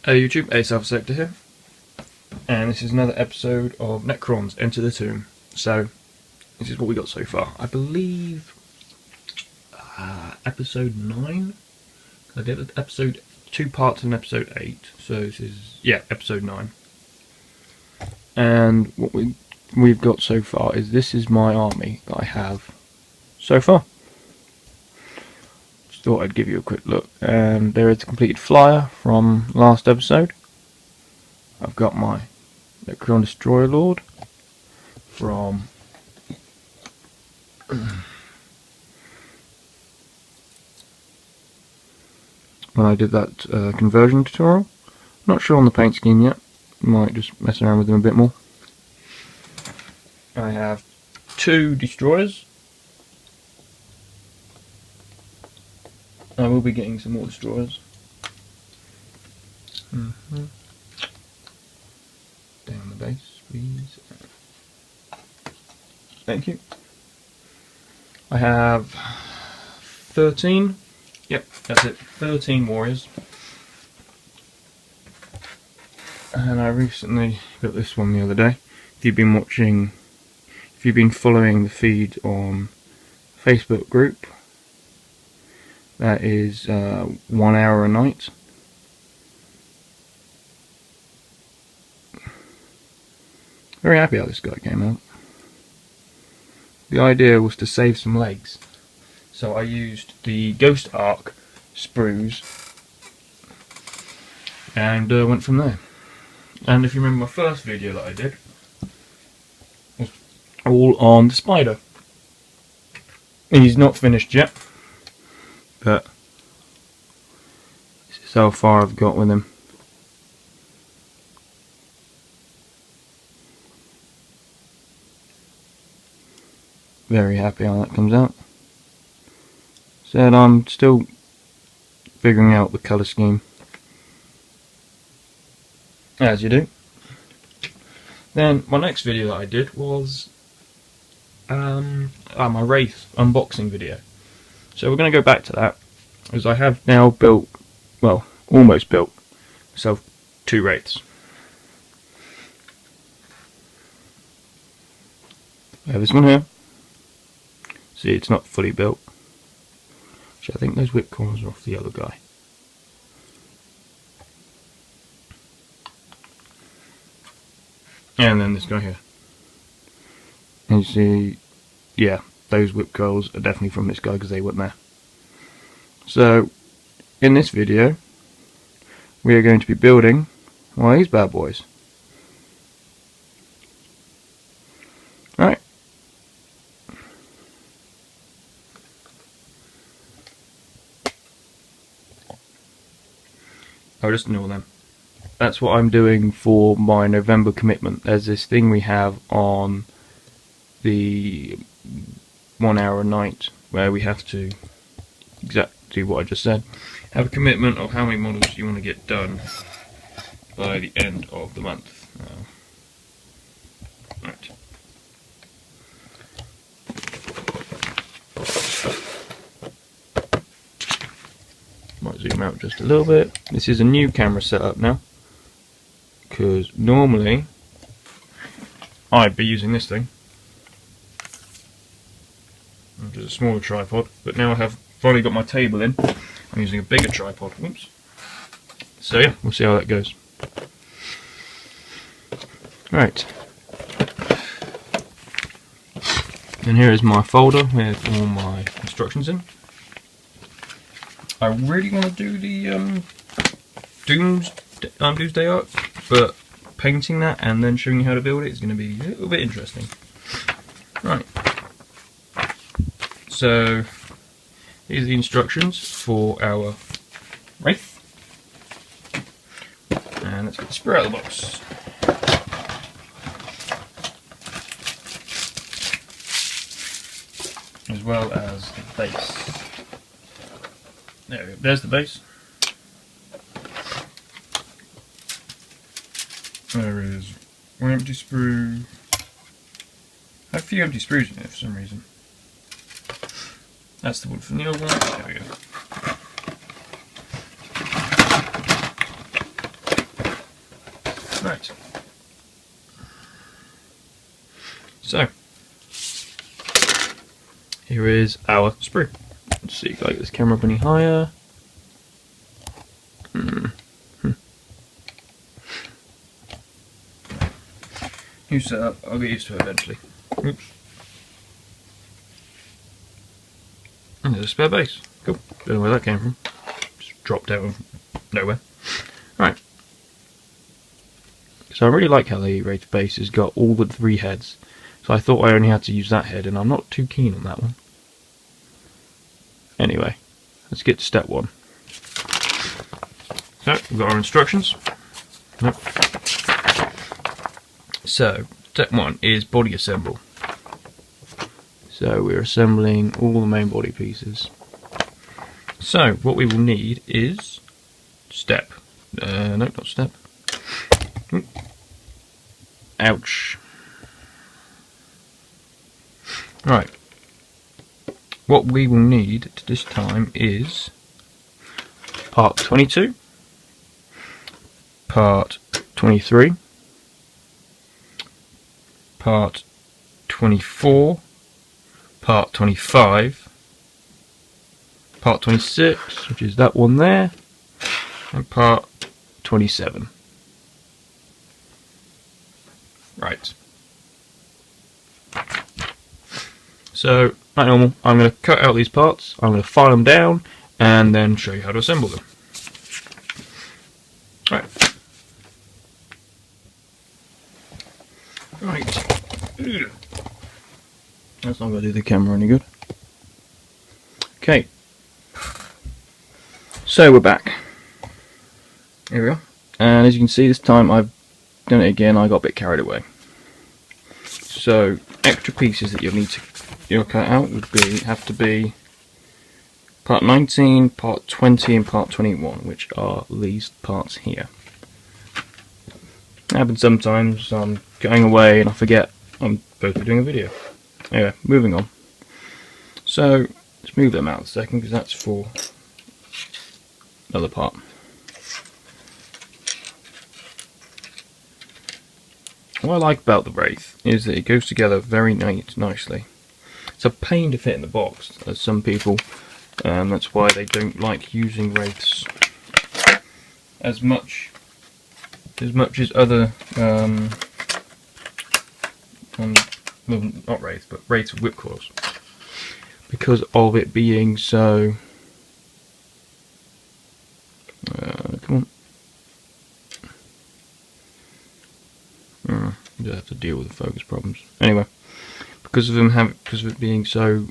Hey YouTube, acealphasector here, and this is another episode of Necrons Enter the Tomb. So, this is what we got so far. I believe episode 9. I did episode 2 parts in episode 8, so this is episode 9. And what we've got so far is this is my army that I have so far. Just thought I'd give you a quick look, and there is a completed flyer from last episode. I've got my Necron Destroyer Lord from when I did that conversion tutorial. Not sure on the paint scheme yet. Might just mess around with them a bit more. I have 2 destroyers. I will be getting some more destroyers. Down the base, please. Thank you. I have 13. Yep, that's it. 13 warriors. And I recently got this one the other day. If you've been following the feed on Facebook group, that is 1 hour a night. Very happy how this guy came out. The idea was to save some legs, so I used the Ghost Arc sprues and went from there. And if you remember my first video that I did, it was all on the spider. He's not finished yet, but this is how far I've got with him. Very happy how that comes out. Said I'm still figuring out the colour scheme, as you do. Then my next video that I did was my Wraith unboxing video. So we're going to go back to that, as I have now built, well, almost built myself 2 Wraiths. I have this one here. See, it's not fully built. Actually, I think those whip corners are off the other guy. And then this guy here. And you see, yeah, those whip curls are definitely from this guy because they weren't there. So, in this video, we are going to be building one of these bad boys. Alright. I'll just ignore them. That's what I'm doing for my November commitment. There's this thing we have on the 1 hour a night where we have to exactly what I just said. Have a commitment of how many models you want to get done by the end of the month. Right. Might zoom out just a little bit. This is a new camera setup now, because normally I'd be using this thing, which is a smaller tripod, but now I have finally got my table in. I'm using a bigger tripod. Oops. So yeah, we'll see how that goes. Right. And here is my folder with all my instructions in. I really want to do the Doomsday Arc, but painting that and then showing you how to build it is going to be a little bit interesting. Right. So, these are the instructions for our Wraith. And let's get the sprue out of the box. As well as the base. There we go, there's the base. There is one empty sprue. I have a few empty sprues in there for some reason. That's the wood from the old one. There we go. So, here is our sprue. Let's see if I get this camera up any higher. New setup, I'll get used to it eventually. Oops. And there's a spare base. Cool. Don't know where that came from. Just dropped out of nowhere. Right. So I really like how the Wraith base has got all the 3 heads. So I thought I only had to use that head, and I'm not too keen on that one. Anyway, let's get to step 1. So, we've got our instructions. Nope. So, step 1 is body assemble. So we're assembling all the main body pieces. So what we will need is step. No, not step. Ouch. Right. What we will need this time is part 22, part 23, part 24, part 25, part 26, which is that one there, and part 27. Right. So, like normal, I'm going to cut out these parts, I'm going to file them down, and then show you how to assemble them. Right. Right. That's not going to do the camera any good. Okay. So we're back. Here we are. And as you can see, this time I've done it again. I got a bit carried away. So extra pieces that you'll need to cut out would have to be part 19, part 20, and part 21, which are these parts here. It happens sometimes. I'm going away and I forget I'm supposed to be doing a video. Anyway, moving on. So let's move them out a second because that's for another part. What I like about the Wraith is that it goes together very nicely. It's a pain to fit in the box, as some people, that's why they don't like using Wraiths as much as other, well, not Wraiths, but Wraiths with whipclaws, because of it being so. Come on. You have to deal with the focus problems. Anyway, because of it being so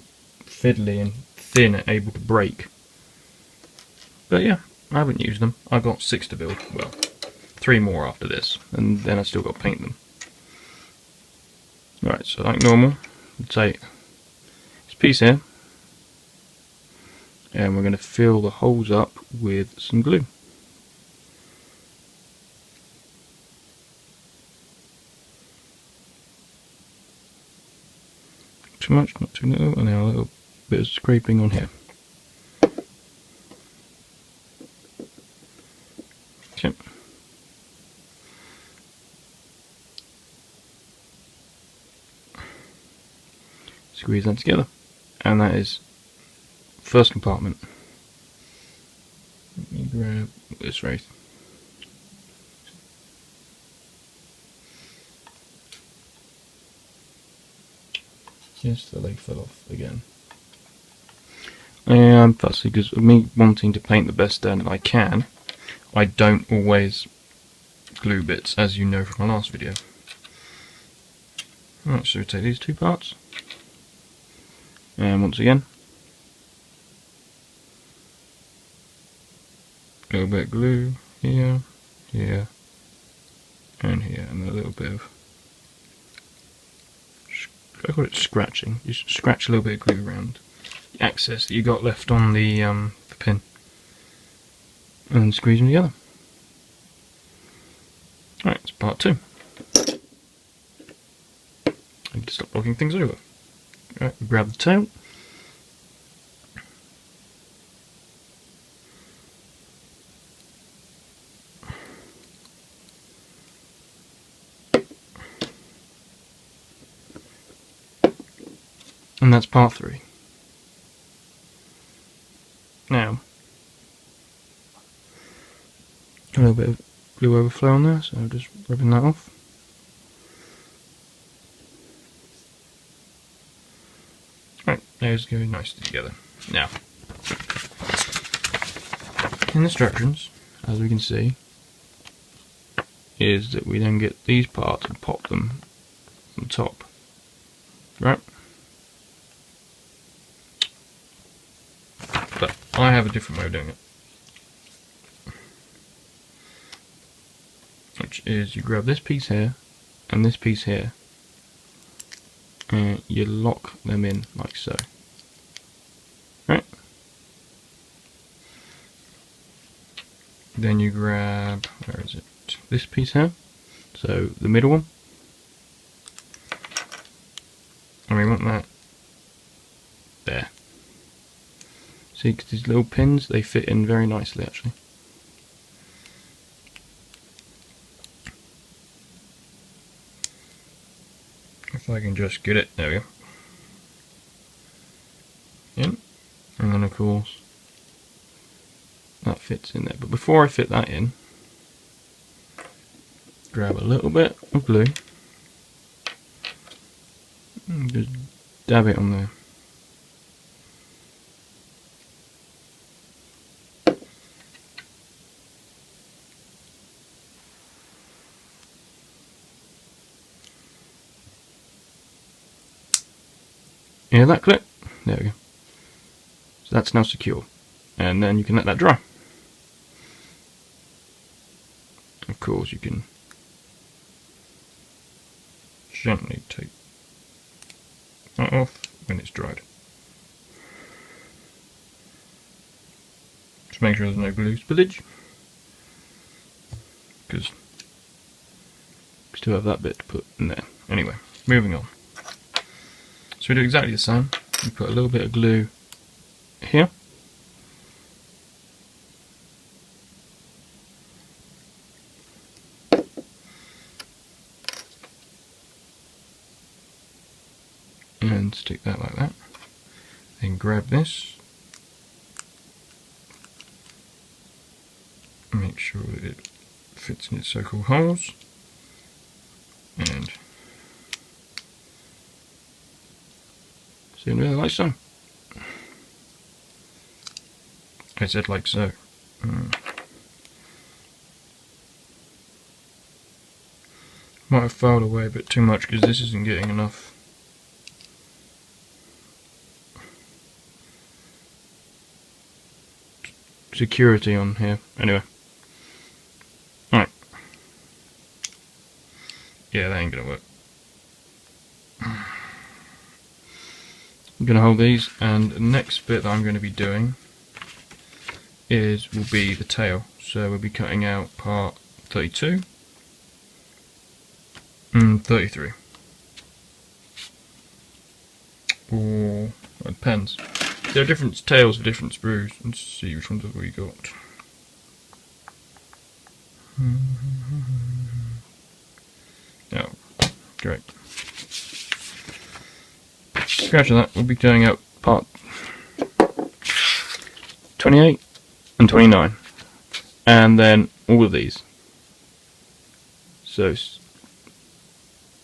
fiddly and thin and able to break. But yeah, I haven't used them. I got 6 to build. Well, 3 more after this, and then I still got to paint them. Right, so like normal, we'll take this piece here, and we're going to fill the holes up with some glue. Too much, not too little, and now a little bit of scraping on here. Okay. Squeeze that together, and that is first compartment. Let me grab this Wraith. Yes, the leg fell off again. I'm fussy because of me wanting to paint the best down that I can. I don't always glue bits, as you know from my last video. Right, so we take these 2 parts, and once again, a little bit of glue here, here, and here, and a little bit of, I call it scratching. You scratch a little bit of glue around the access that you got left on the pin, and then squeeze them together. Alright, it's part 2. I need to stop knocking things over. Alright, grab the tail. And that's part 3. Now, a little bit of glue overflow on there, so just rubbing that off. Right, those go nicely together. Now, in the instructions, as we can see, is that we then get these parts and pop them on top. Right? But I have a different way of doing it. Which is you grab this piece here and this piece here and you lock them in like so. Right? Then you grab, where is it? This piece here. So the middle one. And we want that there. See, because these little pins, they fit in very nicely actually. If I can just get it, there we go. In, and then of course that fits in there. But before I fit that in, grab a little bit of glue and just dab it on there. You hear that click? There we go. So that's now secure. And then you can let that dry. Of course you can gently take that off when it's dried. Just make sure there's no glue spillage, because we still have that bit to put in there. Anyway, moving on. So we do exactly the same. We put a little bit of glue here. And stick that like that. Then grab this. Make sure that it fits in its so-called holes. And doing really like so. I said like so. Might have filed away a bit too much because this isn't getting enough security on here. Anyway. Alright. Yeah, that ain't gonna work. I'm going to hold these, and the next bit that I'm going to be doing will be the tail. So we'll be cutting out part 32 and 33. Or it depends. There are different tails for different sprues. Let's see which ones have we got. Oh, great. Scratch that, we'll be cutting out part 28 and 29, and then all of these. So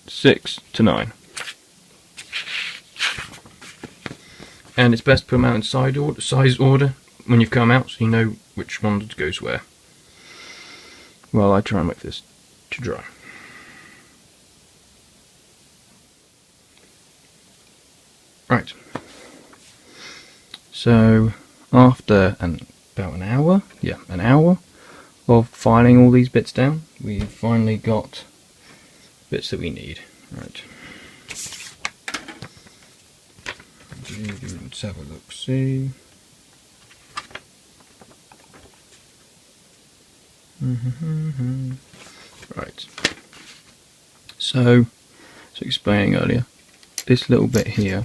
6 to 9. And it's best to put them out in size order when you've come out, so you know which one goes where. Well, I try and wait for this to dry. Right, so after about an hour of filing all these bits down, we've finally got bits that we need. Right, let's have a look, see. Right, so explaining earlier, this little bit here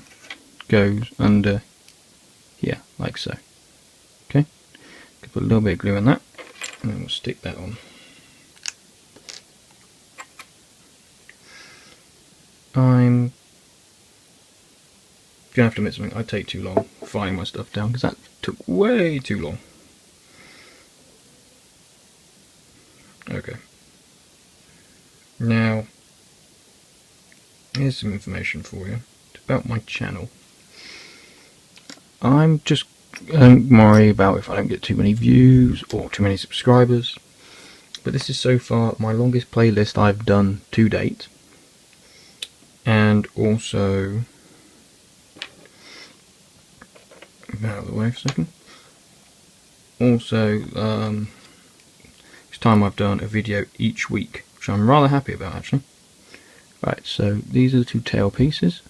goes under here, like so. Okay, put a little bit of glue on that, and then we'll stick that on. I'm gonna have to admit something. I take too long filing my stuff down because that took way too long. Okay. Now, here's some information for you. It's about my channel. I don't worry about if I don't get too many views or too many subscribers. But this is so far my longest playlist I've done to date. And also, out of the way for a second. Also, it's time I've done a video each week, which I'm rather happy about actually. Right, so these are the two tail pieces.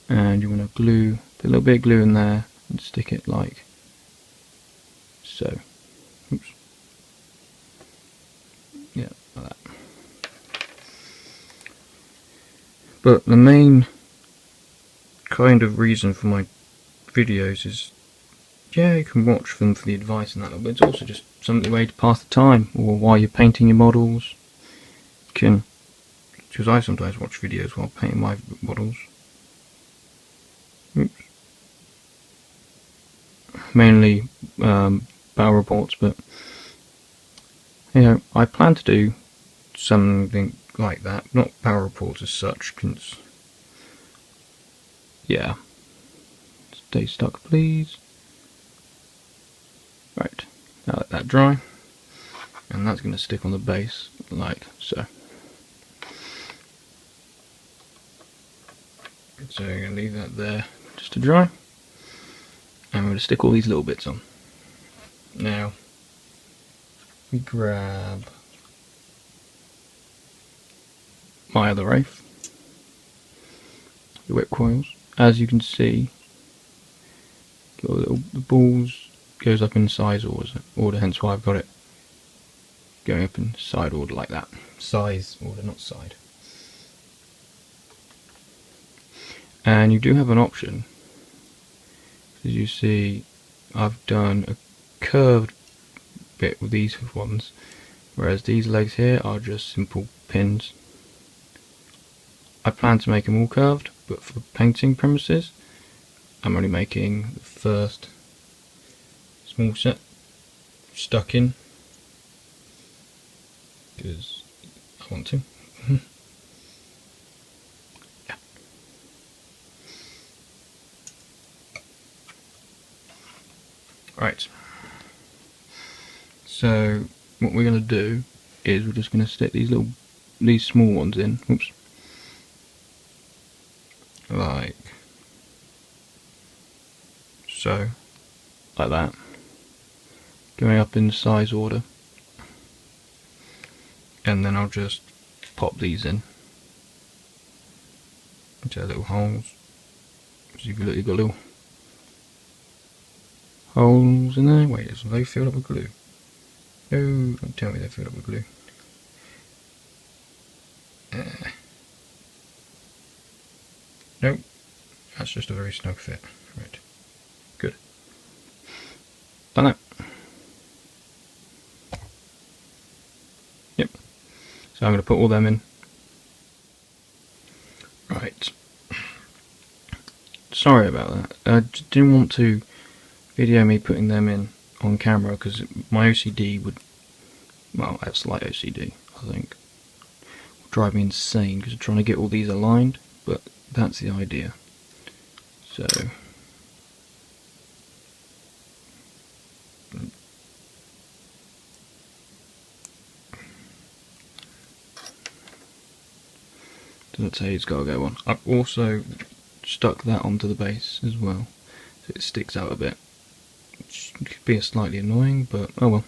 And you want to glue, put a little bit of glue in there and stick it like so. Oops. Yeah, like that. But the main kind of reason for my videos is, yeah, you can watch them for the advice and that, but it's also just something way to pass the time, or while you're painting your models. You can, because I sometimes watch videos while painting my models. Oops. Mainly battle reports, but you know, I plan to do something like that, not power reports as such, because, yeah, stay stuck please. Right, now let that dry, and that's going to stick on the base like so. So I'm going to leave that there just to dry, and I'm going to stick all these little bits on. Now we grab my other Wraith, the whip coils. As you can see, the balls goes up in size order, hence why I've got it going up in side order like that. Size order, not side. And you do have an option. As you see, I've done a curved bit with these ones, whereas these legs here are just simple pins. I plan to make them all curved, but for painting premises, I'm only making the first small set stuck in, because I want to. Yeah. Right. So what we're going to do is we're just going to stick these small ones in. Oops. Like so, like that, going up in size order, and then I'll just pop these in into their little holes. So you've got little holes in there. Wait, are they filled up with glue? No, don't tell me they're filled up with glue. Nope, that's just a very snug fit. Right, good. Done that. Yep. So I'm going to put all them in. Right. Sorry about that. I didn't want to video me putting them in on camera because my OCD would, well, I have slight OCD, I think, would drive me insane because I'm trying to get all these aligned, but that's the idea. So doesn't say it's got to go on. I've also stuck that onto the base as well, so it sticks out a bit, which could be slightly annoying, but oh well.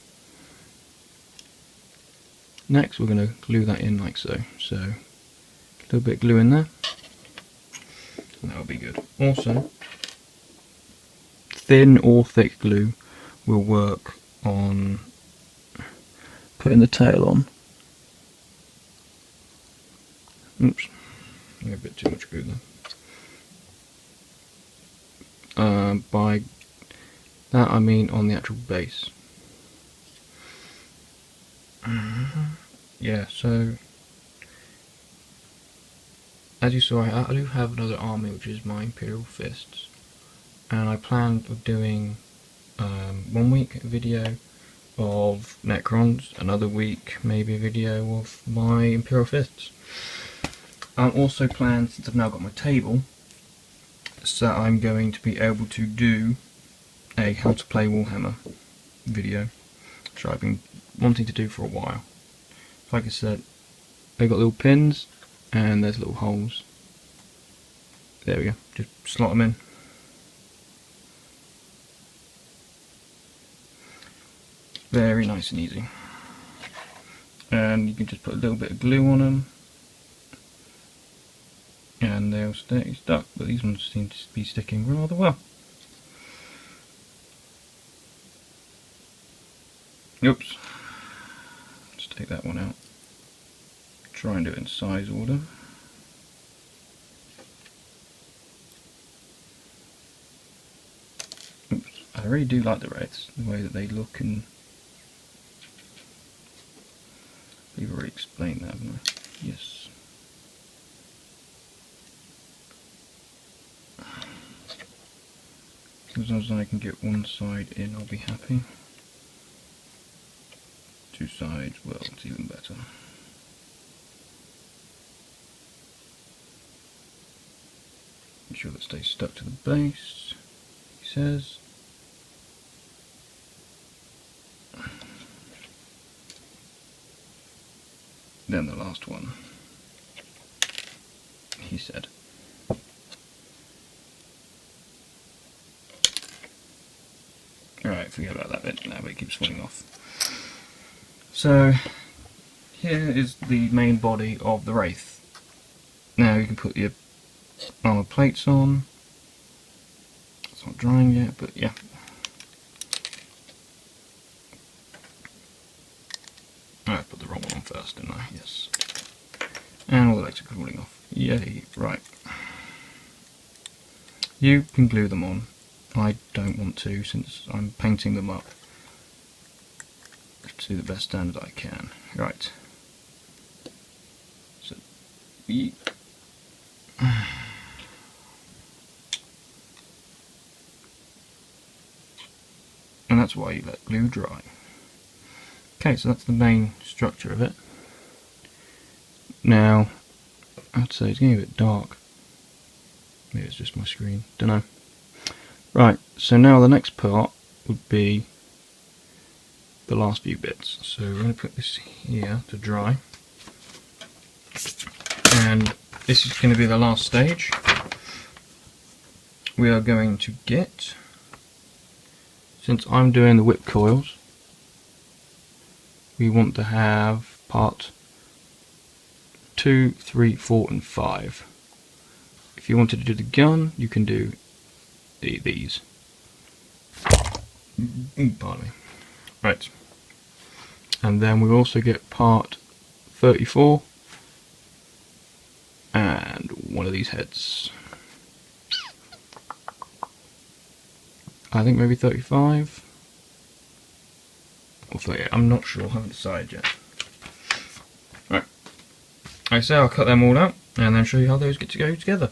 Next we're going to glue that in like so. So a little bit of glue in there, and that'll be good. Also, thin or thick glue will work on putting the tail on. Oops, I got a bit too much glue there. By that I mean on the actual base. Yeah, so as you saw, I do have another army, which is my Imperial Fists, and I plan on doing 1 week video of Necrons, another week maybe a video of my Imperial Fists. I'm also planning, since I've now got my table, so I'm going to be able to do a how to play Warhammer video, which I've been wanting to do for a while. Like I said, they've got little pins and there's little holes. There we go, just slot them in. Very nice and easy. And you can just put a little bit of glue on them and they'll stay stuck, but these ones seem to be sticking rather well. Oops. Let's take that one out. Try and do it in size order. Oops. I really do like the wraiths, the way that they look, and we've already explained that, haven't I? Yes. As long as I can get one side in, I'll be happy. 2 sides, well, it's even better. Make sure that stays stuck to the base, he says. Then the last one, he said. Alright, forget about that bit, now it keeps falling off. So, here is the main body of the Wraith. Now you can put your armor plates on. It's not drying yet, but yeah. I put the wrong one on first, didn't I? Yes. And all the legs are cooling off. Yay, right. You can glue them on. I don't want to, since I'm painting them up to the best standard I can. Right. So, and that's why you let glue dry. Okay, so that's the main structure of it. Now, I'd say it's getting a bit dark. Maybe it's just my screen, don't know. Right, so now the next part would be the last few bits. So we're going to put this here to dry. And this is going to be the last stage. We are going to get, since I'm doing the whip coils, we want to have part 2, 3, 4 and 5. If you wanted to do the gun, you can do these. Pardon me. Right. And then we also get part 34 and one of these heads. I think maybe 35 or 38. I'm not sure. I haven't decided yet. Right. Like I say, I'll cut them all out and then show you how those get to go together.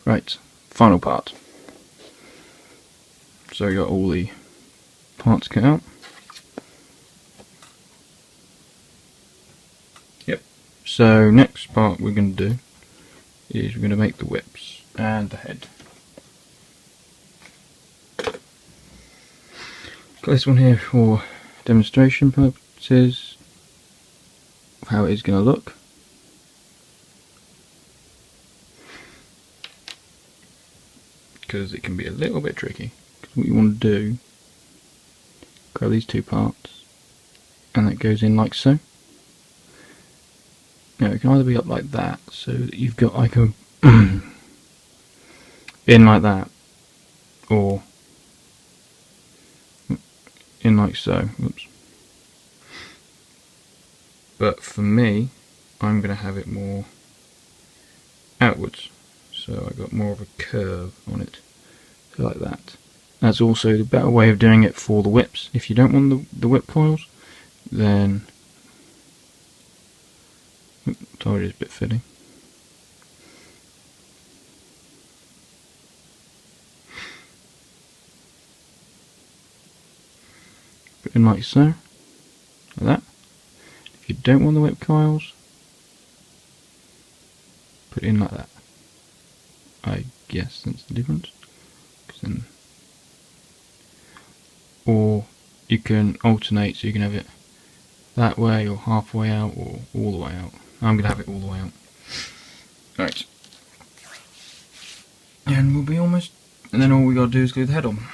Right. Final part. So we got all the parts cut out. Yep. So next part we're going to do is we're going to make the whips and the head. Got this one here for demonstration purposes of how it is going to look. Because it can be a little bit tricky. What you want to do, grab these 2 parts and that goes in like so. Now it can either be up like that, so that you've got like a in like that, or in like so. Oops. But for me, I'm going to have it more outwards, so I got more of a curve on it, so like that. That's also the better way of doing it for the whips. If you don't want the whip coils, then Told you it's a bit fiddly. Put in like so, like that. If you don't want the whip coils, put it in like that. I guess that's the difference. 'Cause then, or you can alternate, so you can have it that way or halfway out or all the way out. I'm going to have it all the way out. Right. And we'll be almost, and then all we got to do is glue the head on.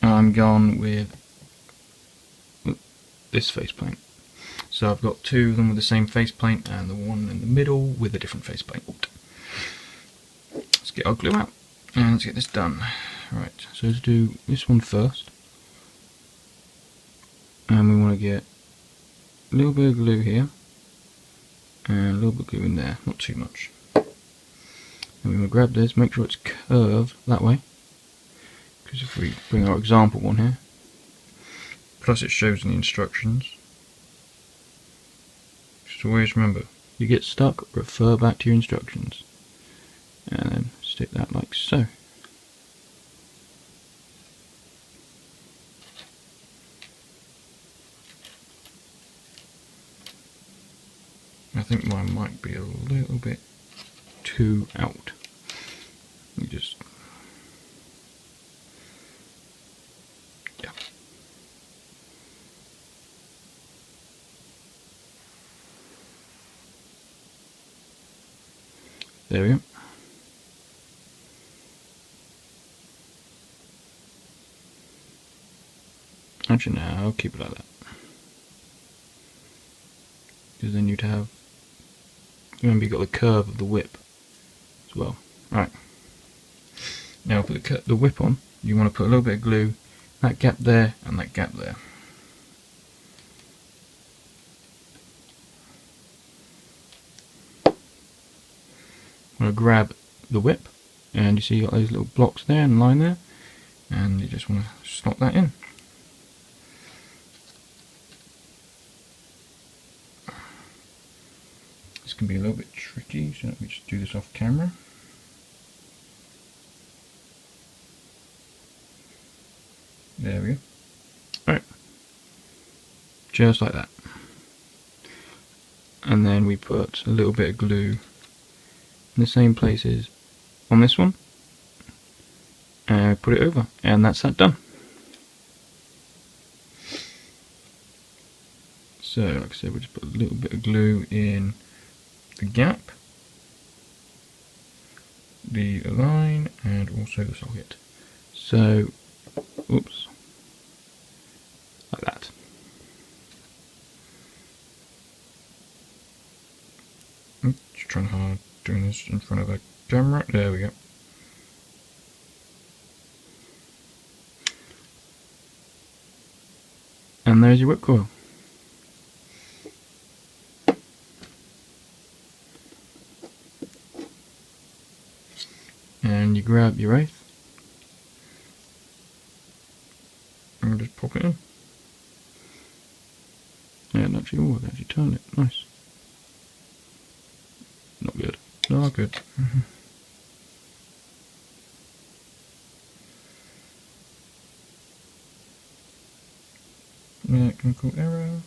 I'm gone with this faceplate. So I've got two of them with the same faceplate and the one in the middle with a different faceplate. Let's get our glue out and let's get this done. Right, so let's do this one first. And we want to get a little bit of glue here and a little bit of glue in there, not too much. And we want to grab this, make sure it's curved that way, because if we bring our example one here, plus it shows in the instructions. Just always remember, you get stuck, refer back to your instructions. And then stick that like so. I think mine might be a little bit too out. You just, yeah. There we go. Actually, no, I'll keep it like that. Because then you'd have, remember, you've got the curve of the whip as well. Right. Now put the whip on. You want to put a little bit of glue, that gap there and that gap there. I'm going to grab the whip, and you see you got those little blocks there and line there, and you just want to slot that in. This can be a little bit tricky, so let me just do this off camera. There we go. Alright. Just like that. And then we put a little bit of glue in the same places on this one. And put it over. And that's that done. So, like I said, we'll just put a little bit of glue in the gap, the line, and also the socket. So, oops, like that. Just trying hard doing this in front of a camera. There we go. And there's your whip coil. And you grab your wraith and just pop it in. Yeah, and actually, I've actually turned it. Nice. Not good. Not good. Mechanical error.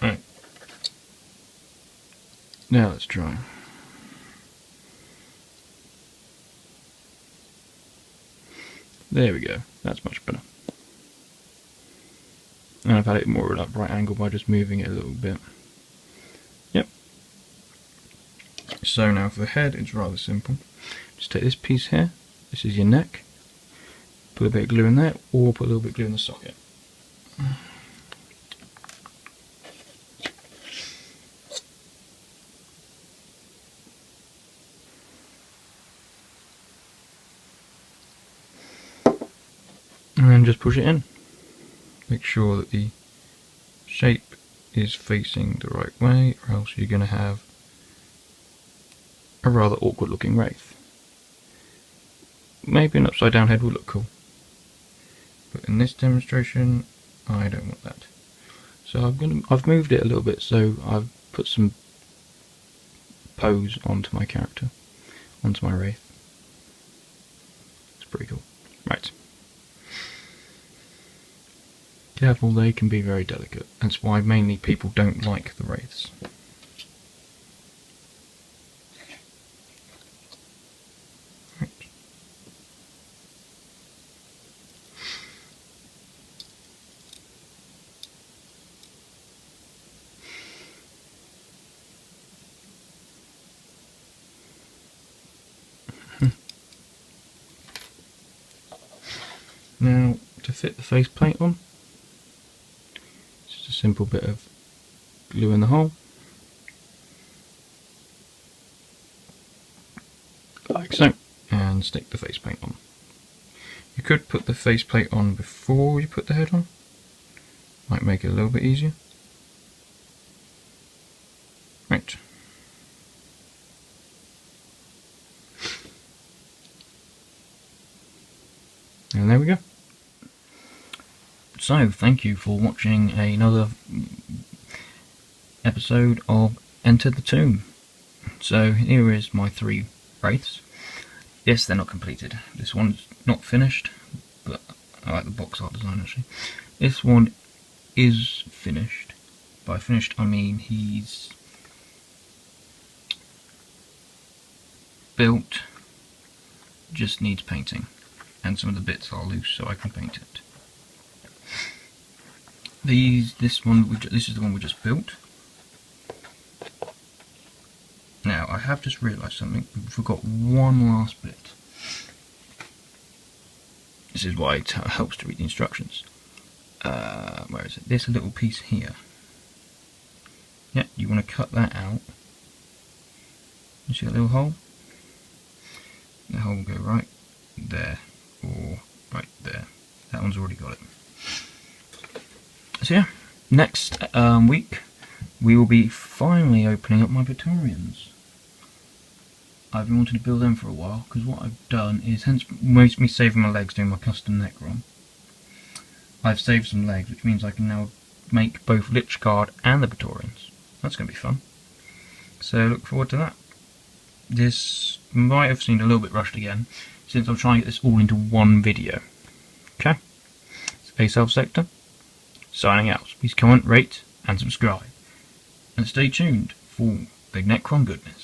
Right. Now let's try. There we go. That's much better. And I've had it more at a right angle by just moving it a little bit. Yep. So now for the head, it's rather simple. Just take this piece here. This is your neck. Put a bit of glue in there, or put a little bit of glue in the socket. And then just push it in. Make sure that the shape is facing the right way, or else you're going to have a rather awkward looking wraith. maybe an upside down head will look cool. But in this demonstration, I don't want that. So I've moved it a little bit, so I've put some pose onto my character, onto my wraith. It's pretty cool. Right. Careful, they can be very delicate. That's why mainly people don't like the wraiths. Right. Now, to fit the faceplate on, just a simple bit of glue in the hole, like so, and stick the faceplate on. You could put the faceplate on before you put the head on, might make it a little bit easier. Right. And there we go. So, thank you for watching another episode of Enter the Tomb. So, here is my 3 wraiths. Yes, they're not completed. This one's not finished, but I like the box art design actually. This one is finished. By finished, I mean he's built, just needs painting. And some of the bits are loose, so I can paint it. This is the one we just built. Now I have just realised something. We forgot one last bit. This is why it helps to read the instructions. Where is it? This little piece here. Yeah, you want to cut that out. You see that little hole? The hole will go right there. Or right there. That one's already got it. So yeah, next week we will be finally opening up my Praetorians. I've been wanting to build them for a while, because what I've done is, hence most me saving my legs doing my custom Necron, I've saved some legs, which means I can now make both Lich Guard and the Praetorians. That's going to be fun. So look forward to that. This might have seemed a little bit rushed again, since I'm trying to get this all into one video. Okay? It's acealphasector, signing out. Please comment, rate, and subscribe. And stay tuned for the Necron goodness.